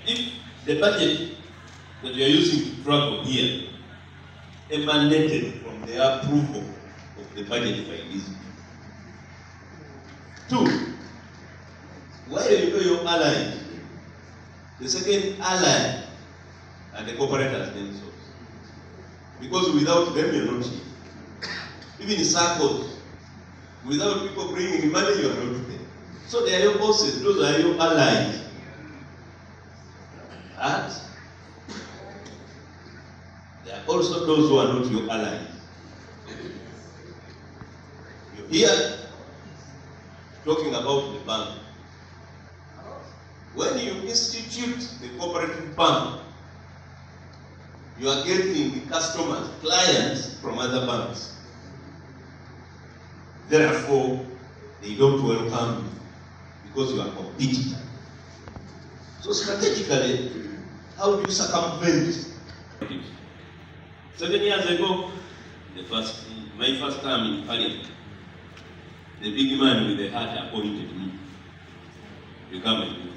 If the budget that you are using to travel here emanated from the approval of the budget by this. 2, where you know your allies, the second ally are the cooperatives themselves. Because without them, you're not here. Even in circles, without people bringing money, you're not there. So they are your bosses, those are your allies. And there are also those who are not your allies. You're here talking about the bank. When you institute the cooperative bank, you are getting customers, clients from other banks. Therefore, they don't welcome you because you are competitor. So strategically, how do you circumvent? 7 years ago, my first term in Parliament, the big man with the hat appointed me to become a minister.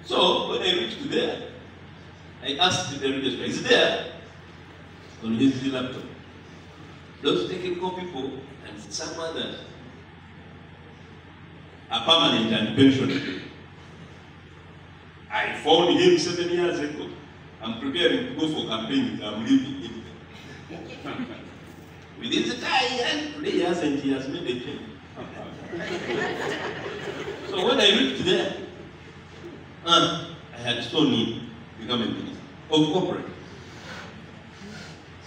So when I reached there, I asked the registrar, is there on his laptop those technical people and some others are permanent and pensioned? I found him 7 years ago. I'm preparing to go for campaign. I'm leaving him. With his tie, and today he has made a change. So when I reached there, I had shown him become a minister of cooperatives.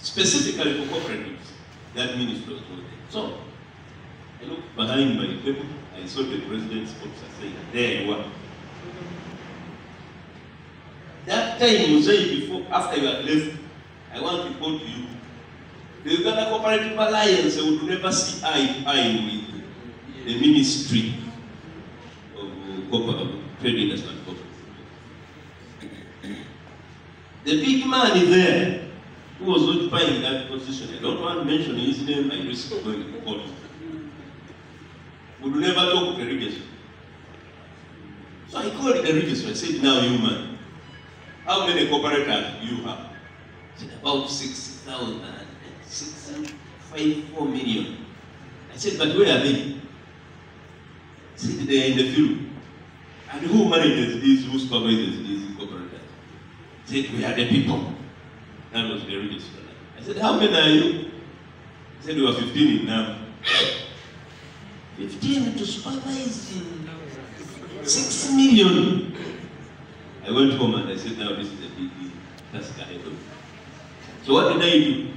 Specifically for cooperatives, that minister was there. So I looked behind my table, I saw the president's officer saying, there you are. That time you say before, after you had left, I want to report to you. The Uganda Cooperative Alliance would never see eye to eye with the Ministry of Trade Industry and Cooperative. The big man is there who was occupying that position. I don't want to mention his name, I risk going to court. Would never talk to the registrar. So I called the registrar, I said, now you man, how many cooperatives do you have? He said, about 60,000, 654 million. I said, but where are they? He said, they are in the field. And who manages these, who supervises these cooperatives? He said, we are the people. That was the registrar. I said, how many are you? He said, we were 15 in now. 15 to supervise 6 million. I went home and I said, now this is a big task ahead of me. So what did I do?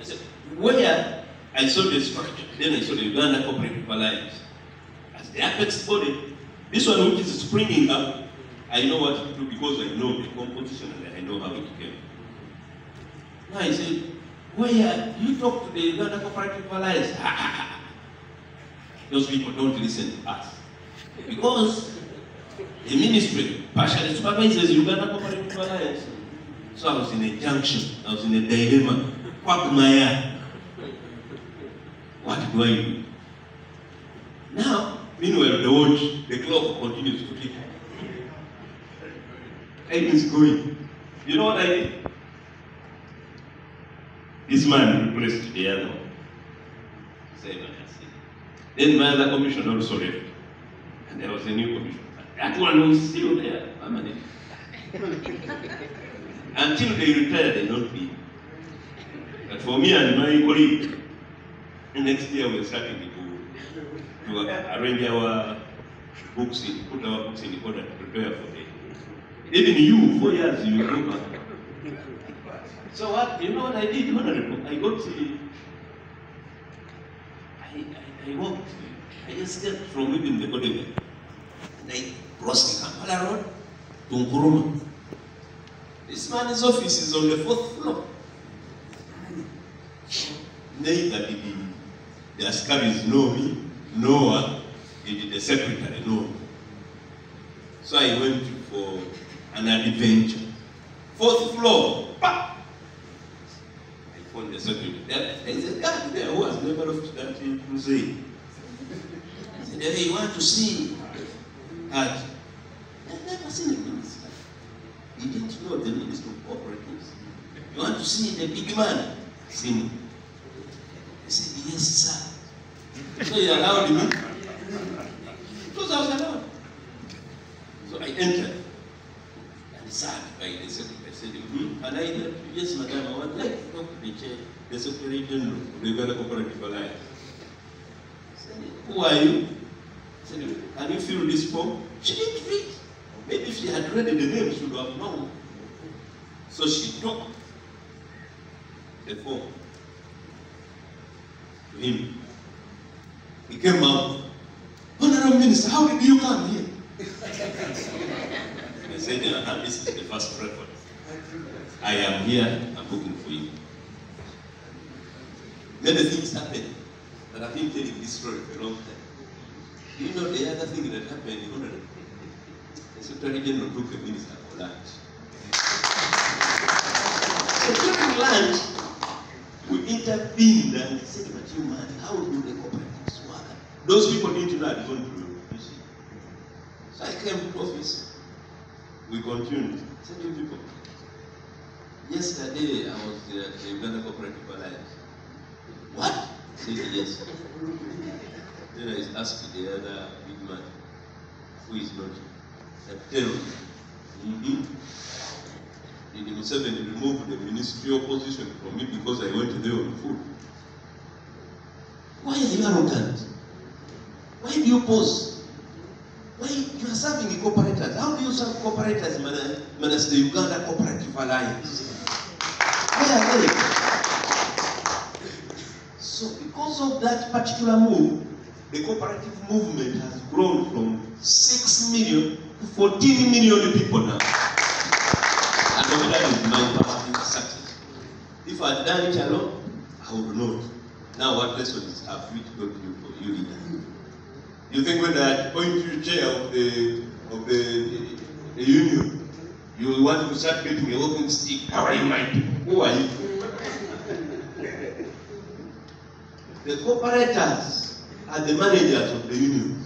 I said, where I saw the structure, then I saw the Uganda Cooperative Alliance as the apex body. This one which is springing up, I know what to do because I know the composition and I know how it came. Now I said, where you talk to the Uganda Cooperative Alliance? Those people don't listen to us. Because the ministry partially supervises Uganda Cooperative Alliance. So I was in a junction, I was in a dilemma. What do I do? Now, meanwhile, the watch, the clock continues to tick. Time is going. You know what I did? This man replaced the other one. Then my other commission also left. And there was a new commission. That one was still there, permanent. Until they retired, they don't leave. But for me and my colleague, next year we're starting to arrange our books, put our books in order to prepare for it. Even you, 4 years, you go back. So what, you know what I did, Honorable? I got I walked, I just stepped from within the body and I crossed the Kampala Road to Nkuruma. This man's office is on the 4th floor. Neither did the Askaris know me, nor did the secretary know me. So I went for an adventure. 4th floor, pa! I found the secretary. There is a guy there who has never left that crusade. I said, hey, you want to see that? I never seen the minister. He didn't know the Minister of Cooperatives. You want to see the big man? See me. He said, yes, sir. So he allowed me. Because I was allowed. So I entered and sat by the secretary. I said, and I said, yes, madam, I would like to talk to the chair, the Secretary General of the Uganda Cooperative Alliance. I said, who are you? I said, can you fill this form? She didn't read. Maybe if she had read the name, she would have known. So she took the form to him. He came out. Honorable Minister, how did you come here? I said, this is the first preference. I am here, I'm looking for you. Many things happened, but I've been telling this story for a long time. Do you know the other thing that happened in Honorable? The Secretary General took the minister for lunch. So during lunch, we intervened and said, but you man, how do the cooperatives work? Those people didn't know I'd gone to the So I came to office. We continued. I said, you people, yesterday I was at the Uganda Cooperative Alliance. What? I said, yes. Then I asked the other big man, who is not, that tell me, did Museveni remove the ministerial position from me because I went there on food? Why are you arrogant? Why do you pose? Why you are serving the cooperators? How do you serve cooperators minus the Uganda Cooperative Alliance? Where are they? So because of that particular move, the cooperative movement has grown from 6 million to 14 million people now. And that is my personal success. If I had done it alone, I would not. Now what lessons have we got you for you leader? You think when I appoint you chair of the union, you want to start getting a walking stick? How are you, my people? Who are you? The cooperators are the managers of the union.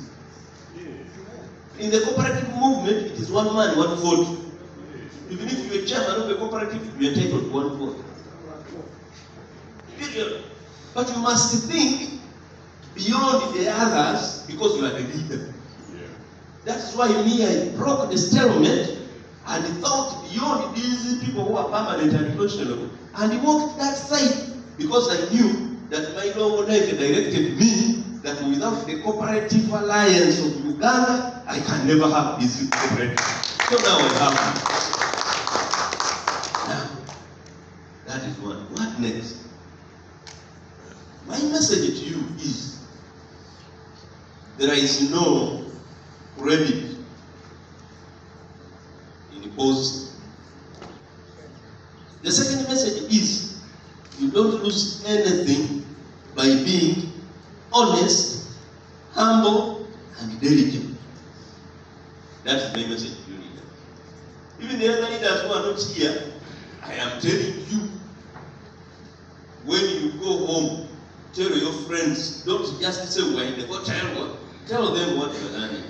In the cooperative movement, it is one man, one vote. Even if you are chairman of a cooperative, you are entitled to one vote. Period. But you must think beyond the others because you are the leader. Yeah. That is why me, I broke the stalemate and thought beyond these people who are permanent and questionable, and walked that side because I knew that my Lord directed me that without the Cooperative Alliance of Uganda, I can never have this cooperative. So now I have it. Now, that is one. What next? My message to you is, there is no credit in the post. The second message is, you don't lose anything by being honest, humble, and diligent. That's my message to you leaders. Even the other leaders who are not here, I am telling you, when you go home, tell your friends, don't just say we're in the hotel. Tell them what you are learning.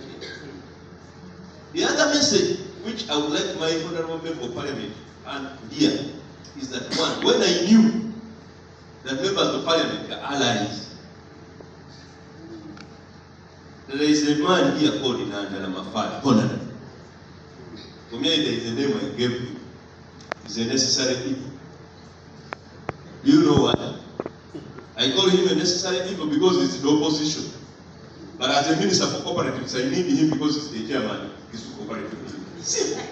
The other message, which I would like my honorable member of parliament and hear, is that one, when I knew that members of parliament are allies, there is a man here called Inanda Mafad, Honorable. For me, there is a name I gave you. It's a necessary evil. Do you know what? I call him a necessary evil because he's in opposition. But as a minister for cooperatives, I need him because he's the chairman. He's for cooperative. Simple.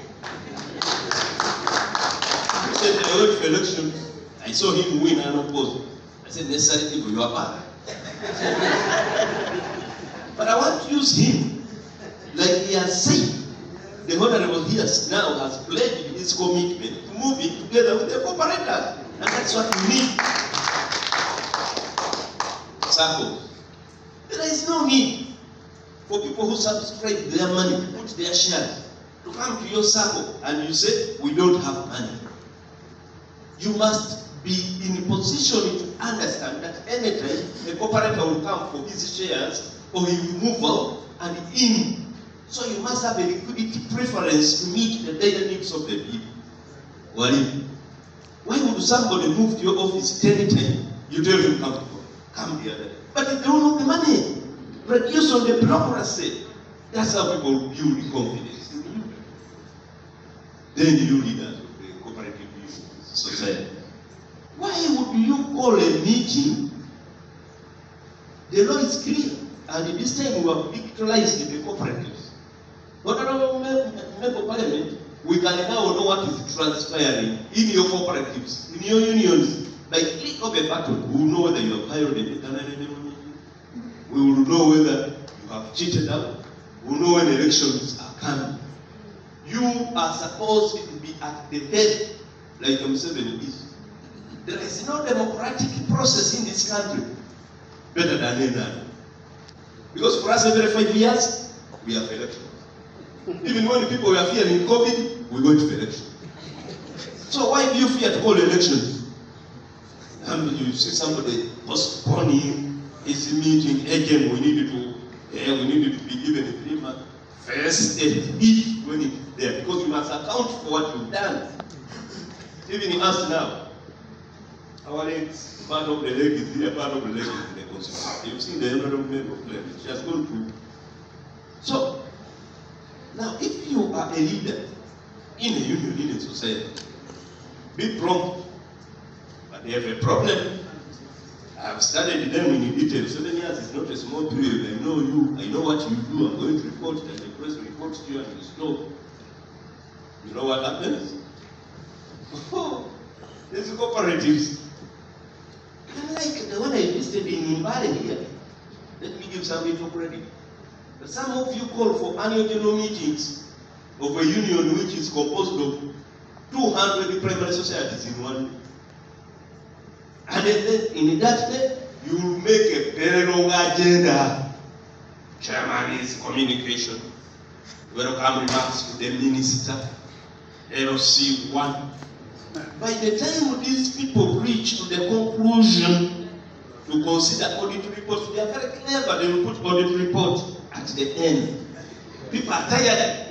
I said, I went for election. I saw him win and oppose. I said, necessary evil, you are bad. But I want to use him like he has said. The honorable here now has pledged his commitment to move it together with the cooperators. And that's what we need. Circles. There is no need for people who subscribe their money, put their shares, to come to your circle and you say, we don't have money. You must be in a position to understand that anytime a cooperator will come for his shares, or he will move out, and in So you must have a liquidity preference to meet the daily needs of the people. Why would somebody move to your office anytime? You tell him, come the other day. But they don't have the money. Reduce on the bureaucracy. That's how people build confidence. Then you leaders of the cooperative society. Why would you call a meeting? The law is clear. And this time we have digitalized the cooperatives. Honorable Member of Parliament, we can now know what is transpiring in your cooperatives, in your unions. By click of a button, we will know whether you have hired a veterinary. We will know whether you have cheated out. We will know when elections are coming. You are supposed to be at the head, like M7 is. There is no democratic process in this country better than any other. Because for us, every 5 years, we have elections. Even when people were fearing COVID, we go to elections. So why do you fear to call elections? And you see somebody postponing his meeting again. We needed to be given a 3 month first if when it's there, because you must account for what you've done. Even us now, our legs, part of the leg is here, part of the leg is in the constitution. You've seen the honorable member of Parliament. She has gone through. So now, if you are a leader in a union, in a society, be prompt. But they have a problem. I have studied them in detail. 7 years is not a small period. I know you. I know what you do. I'm going to report, and the press reports to you, and you stop. You know what happens? Oh, there's cooperatives. Unlike the one I visited in Mbale here, let me give some info credit. But some of you call for annual general meetings of a union which is composed of 200 primary societies in one day. And then in that day, you will make a very long agenda. Chairman is communication. Welcome remarks to the minister. LC1. By the time these people reach to the conclusion to consider audit reports, they are very clever. They will put audit report at the end. People are tired.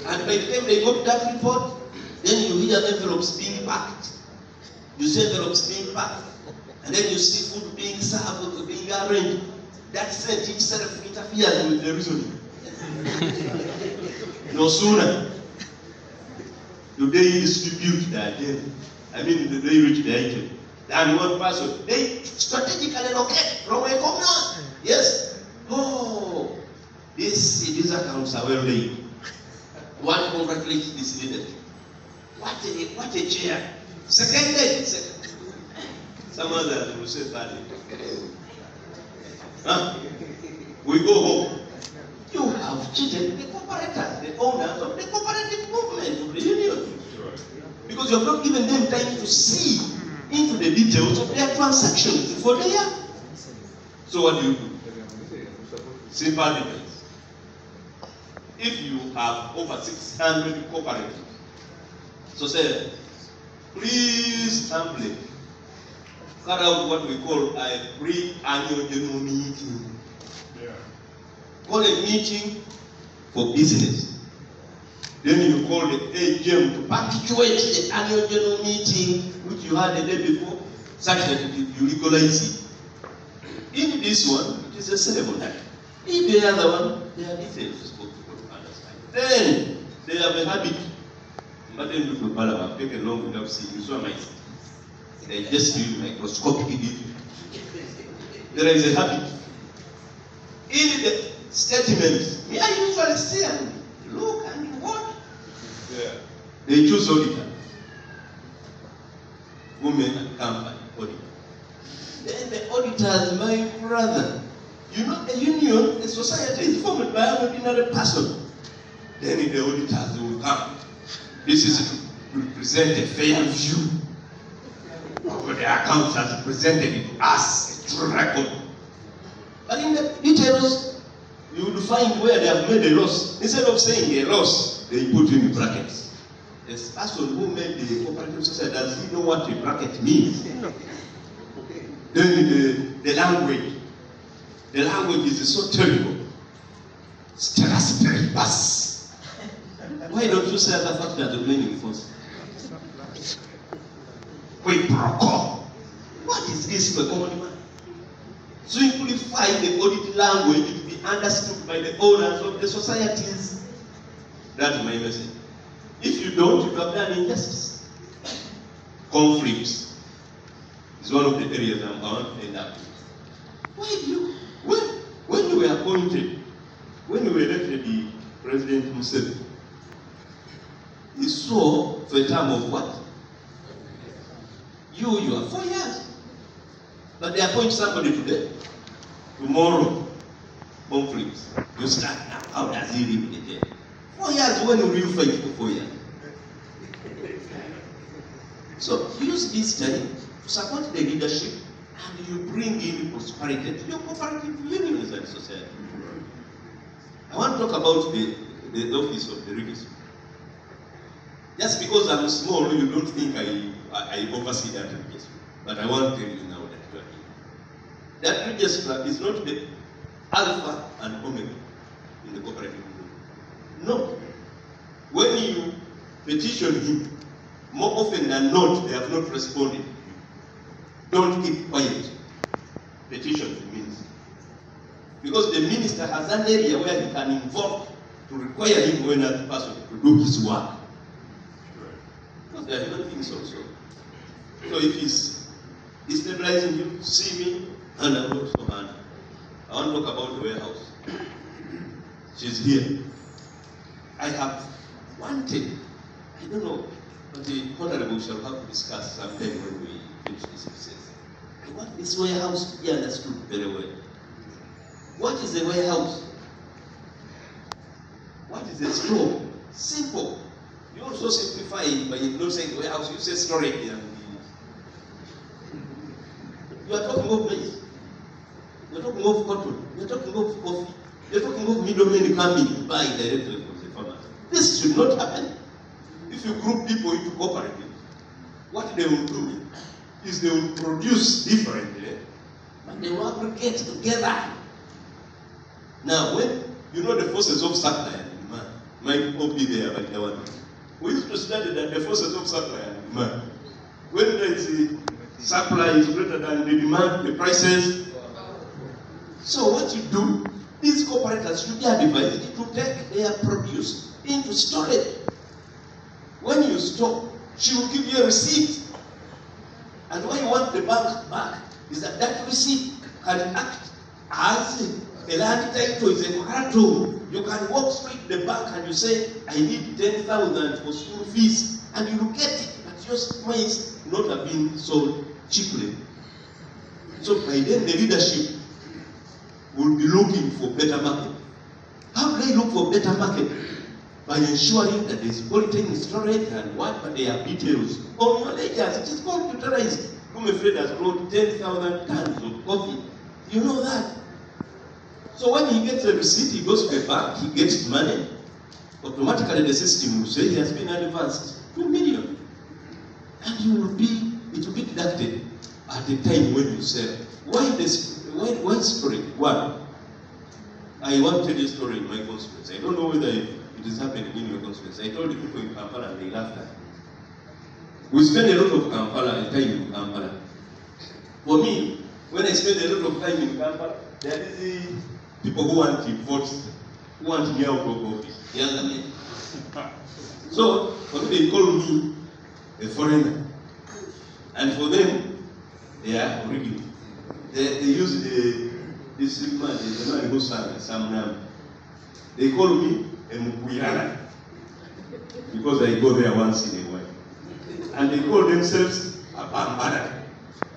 And by the time they got that report, then you hear envelopes being packed. You see envelopes being packed. And then you see food being served, being arranged. That scent itself interferes with the reasoning. No sooner do they distribute the agenda, do they reach the item, than one person, they strategically locate from a commune. Yes. Oh, these accounts are well laid. One congratulates this leader. What a chair. Second day. Some others will say that. Huh? We go home. You have cheated the cooperators, the owners of the cooperative movement of the union. Because you have not given them time to see into the details of their transactions for the year. So what do you do? Simple difference. If you have over 600 cooperatives, so say, please humbly carry out what we call a pre-annual general meeting. Call a meeting for business. Then you call the AGM to punctuate the annual general meeting which you had the day before, such that you legalize it. In this one, it is a ceremony. In the other one, there are details for people to understand. Then they have a habit. But then you will have taken long without seeing. So am I. They just use microscopic detail. There is a habit. In the statements, me I usually see and look and what? Yeah. They choose auditor. Women and company auditor. Then the auditors, my brother, you know the union, the society is formed by an ordinary person. Then the auditors will come. This is to present a fair view of the accounts as presented to us, a true record. But in the details, you will find where they have made a loss. Instead of saying a loss, they put in brackets. The person who made the cooperative society, does he know what a bracket means? Then the language is so terrible. Why don't you say other factors the remaining force? Quid pro quo. What is this to a common man? Simplify the audit language to be understood by the owners of the societies. That's my message. If you don't, you have done injustice. Conflicts is one of the areas I'm going to end up with. Why do you, when you were appointed, when you were elected the President Museveni, he saw for a term of what? You are 4 years. But they appoint somebody today. Tomorrow, conflicts. You start now. How does he live in the jail? 4 years, when will you fight for 4 years? So use this time to support the leadership and you bring in prosperity to your cooperative unions and society. I want to talk about the office of the registrar. Just because I'm small, you don't think I oversee that register. But I want to tell you now that you are here. That registrar is not the alpha and omega in the cooperative movement. No. When you petition him, more often than not, they have not responded. Don't keep quiet. Petition the minister. Because the minister has an area where he can invoke to require him or another person to do his work. Because there are human things also. So if he's destabilizing you, see me, and I'm also Hannah. I want to talk about the warehouse. She's here. I have wanted, I don't know, but the Honorable shall have to discuss sometime when we finish this process. I want this warehouse to be understood very well. What is a warehouse? What is a store? Simple. You also simplify it by not saying warehouse, you say storage. You are talking of maize. You are talking of cotton. You are talking of coffee. You are talking of middlemen coming to buy directly from the farmer. This should not happen. If you group people into cooperatives, what they will do is they will produce differently, but they will aggregate together. Now, when you know the forces of supply and demand might all be there, but we used to study that the forces of supply and demand. When there is a supply is greater than the demand, the prices. So what you do, these cooperatives should be advised to take their produce into storage. When you stop, she will give you a receipt. And what you want the bank back is that that receipt can act as a land title, is a collateral. You can walk straight to the bank and you say, I need 10,000 for school fees, and you will get it, but your maize not have been sold cheaply. So by then the leadership will be looking for better market. How do they look for better market? By ensuring that there is quality in storage and what, but they have details. On your ledgers, it is computerized. Gume Fred has brought 10,000 tons of coffee. You know that. So when he gets a receipt, he goes to the bank, he gets money. Automatically the system will say he has been advanced 2 million. And it will be deducted at the time when you sell. Why storage? One, I want to tell you a story in my constituency. I don't know whether it is happening in your constituency. I told the people in Kampala and they laughed at me. We spend a lot of time in Kampala. For me, when I spend a lot of time in Kampala, there is the people who want votes, who want me out of office, younger men. So, for me, they call me a foreigner. And for them, they are already, they use this man, the man who sang some name. They call me a Mukuyana because I go there once in a while. And they call themselves a Bambada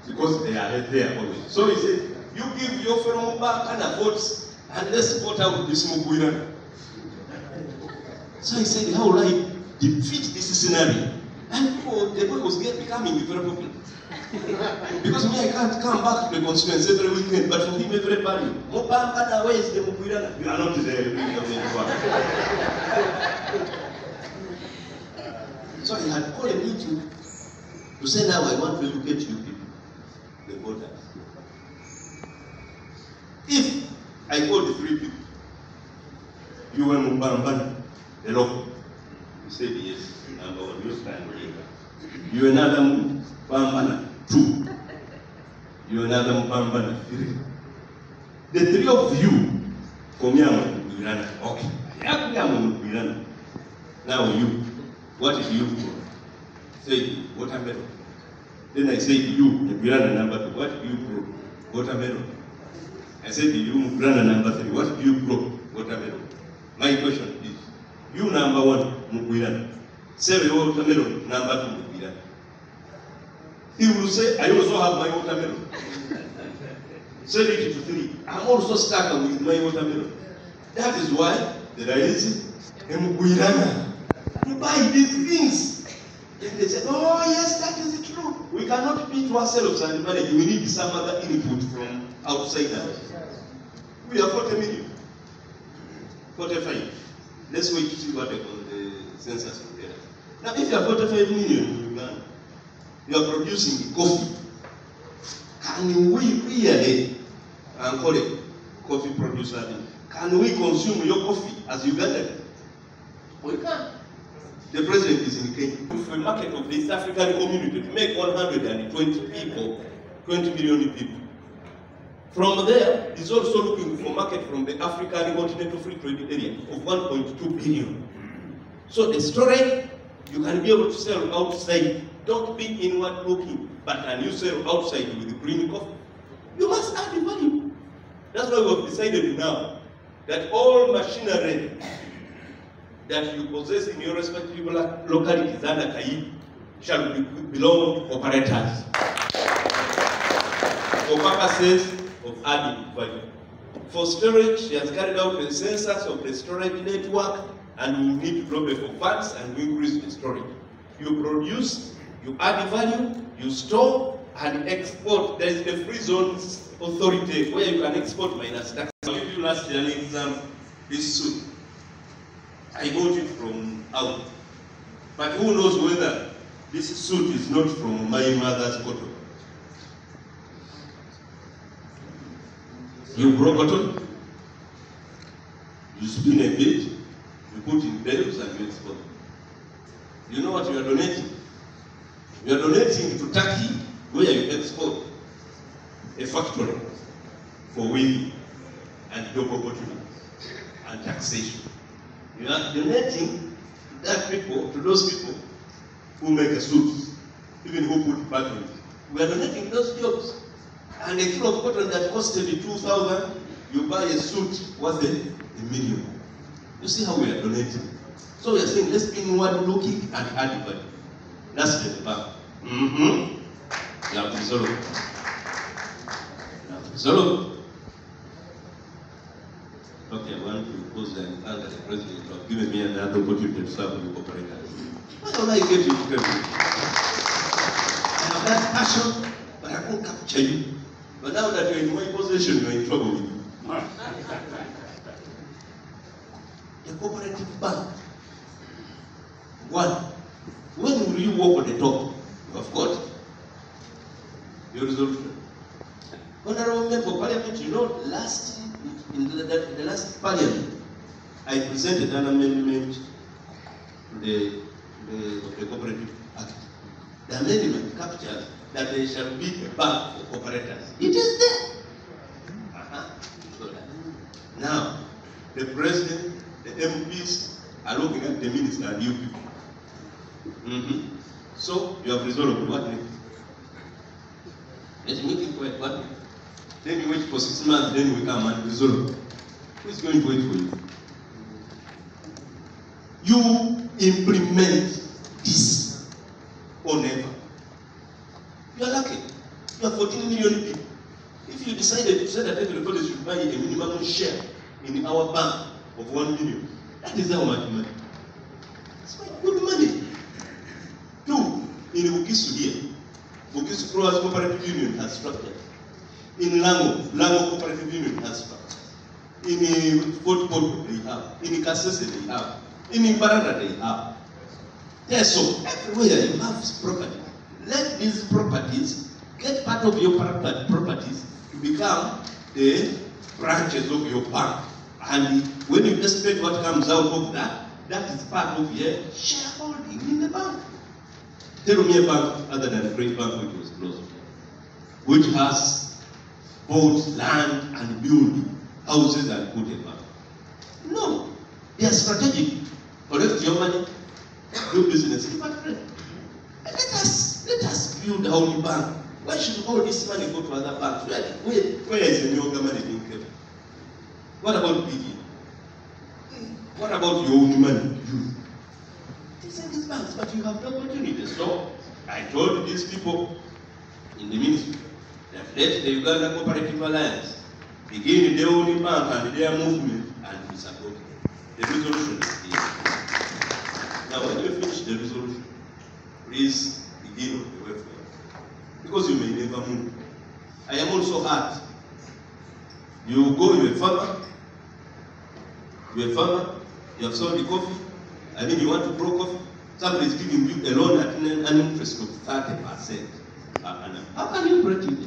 because they are there always. So he said, you give your fellow Mubakana votes and let's vote out this Mukuyana. So he said, how will I defeat this scenario? And the boy was becoming very popular. Because me, I can't come back to the constituency every weekend, but for him, everybody, Mubambada, where is the Mukuyana? You are not there. So he had called a meeting to say, now I want to educate you people, the voters. If I call the 3 people, you were Mubambada, the local, You said yes. Number one, you stand here. You another Mpambana 2. You another Mpambana 3. The three of you, Komyama, okay. Now you, what did you do? Say watermelon. Then I said you, Mugirana number 2, what did you grow? Watermelon. I said you, Mugirana number 3, what did you grow? Watermelon. My question is, you number 1, Mugirana. Say watermelon, number 2, Mugirana. He will say, I also have my watermelon. Say it to 3. I'm also stuck with my watermelon. That is why there is a Mugirana. You buy these things. And they say, oh yes, that is true. We cannot beat ourselves and manage. We need some other input from outsiders. We are 40 million. 45. Let's wait to see what the census will get. Now if you are 45 million in Uganda, you are producing coffee. Can we really, and call it coffee producer, can we consume your coffee as Uganda? We can't. The president is in Kenya. For the market of the East African community to make 120 people, 20 million people. From there, he's also looking for market from the African continental free trade area of 1.2 billion. So the storage, you can be able to sell outside. Don't be inward looking, but can you sell outside with green coffee? You must add the value. That's why we've decided now that all machinery that you possess in your respective localities under Kaib shall belong to cooperatives for purposes of adding value. For storage, she has carried out a census of the storage network, and we need to drop it for funds and we increase the storage. You produce, you add value, you store and export. There is the free zones authority where you can export minus tax. I'll give you last year an example. This suit, I bought it from out, but who knows whether this suit is not from my mother's cotton. You grow cotton, you spin a bit, you put in bales and you export. You know what you are donating? You are donating to Turkey, where you export a factory for weaving and job opportunities and taxation. You are donating to that people, to those people who make a suit, even who put batteries. We are donating those jobs. And a kilo of cotton that costed 2,000, you buy a suit worth $1 million. You see how we are donating. So we are saying, let's be inward looking and add value. That's the back. You have to resolve. You have to resolve. Okay, I want to pose and thank the president for giving me another opportunity to serve the cooperators. Why don't I get you to tell me? I have that passion, but I won't capture you. But now that you're in my possession, you're in trouble with me. The cooperative bank. One, when will you walk on the top? You have got your resolution. Honorable Member of Parliament, you know, in the last Parliament, I presented an amendment to the Cooperative Act. The amendment captures that there shall be a bank for cooperators. It is there. So now, the President, the MPs are looking at the Minister and you people. So, you have resolved what next? Let me keep quiet, what next? Then you wait for 6 months, then we come and resolve. Who is going to wait for you? You implement this or never. You are lucky. You have 14 million people. If you decided to say that everybody should buy a minimum share in our bank of 1 million, that is how much money. It's quite good money. 2, in Bukisu here, Bukisu Growers Cooperative Union has structured. In Lango Cooperative Union has structured. In Fort Porto they have. In Kasese they have. In Imbarada they have. Yes, so everywhere you have property. Let these properties get part of your properties to become the branches of your bank. And when you estimate what comes out of that, that is part of your shareholding in the bank. Tell me a bank other than the Great Bank which was closed, which has bought land and built houses and put a bank. No, they are strategic. Collect your money, do business. But let us build our own bank. Why should all this money go to other banks? Where is the new money being kept? What about BD? What about your own money? These are these banks, but you have no opportunity. So I told these people in the ministry that let the Uganda Cooperative Alliance begin their own bank and their movement, and we support them. The resolution is here. Now when you finish the resolution, please begin on the way forward. Because you may never move. I am also hurt. You go, you're a farmer, you have sold the coffee, and then you want to grow coffee. Somebody is giving you a loan at an interest of 30%. How can you break it?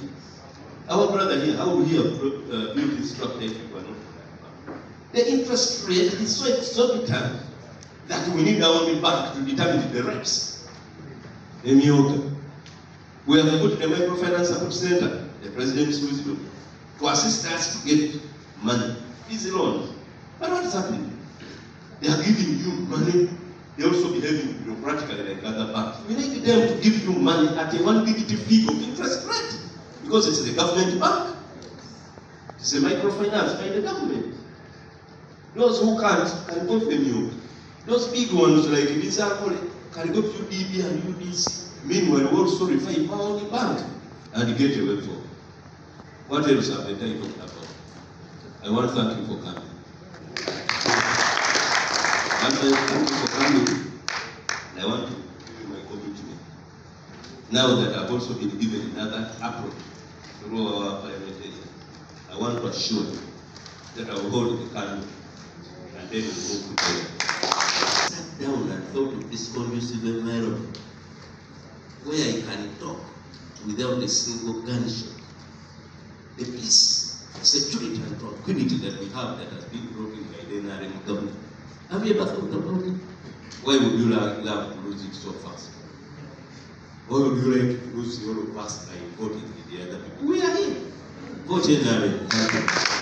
Our brother here, how would he have built his structure if you were not for that? The interest rate is so exorbitant that we need our own bank to determine the rates. We have put the microfinance support center, the president's wisdom, to assist us to get money. Easy loans. But what's happening? They are giving you money. They also behaving bureaucratically like other banks. We need them to give you money at a 1% fee of interest rate. Because it's the government bank. It's a microfinance by the government. Those who can't can go for you. Those big ones like this can go to UDB and UDC. Meanwhile, we also refer our own bank and get a way forward. What else have they talked about? I want to thank you for coming. Thank you for coming. I want to give you my commitment. Now that I've also been given another approach through our parliamentarian, I want to assure you that I will hold the candle and then we'll move together. I sat down and thought of this conducive environment where I can talk without a single gunshot. The peace, security, and tranquility that we have that has been brought in by the NRM government. Have you ever thought about it? Why would you love to lose it so fast? Why would you like to lose your past by voting with the other people? We are here. Vote NRM.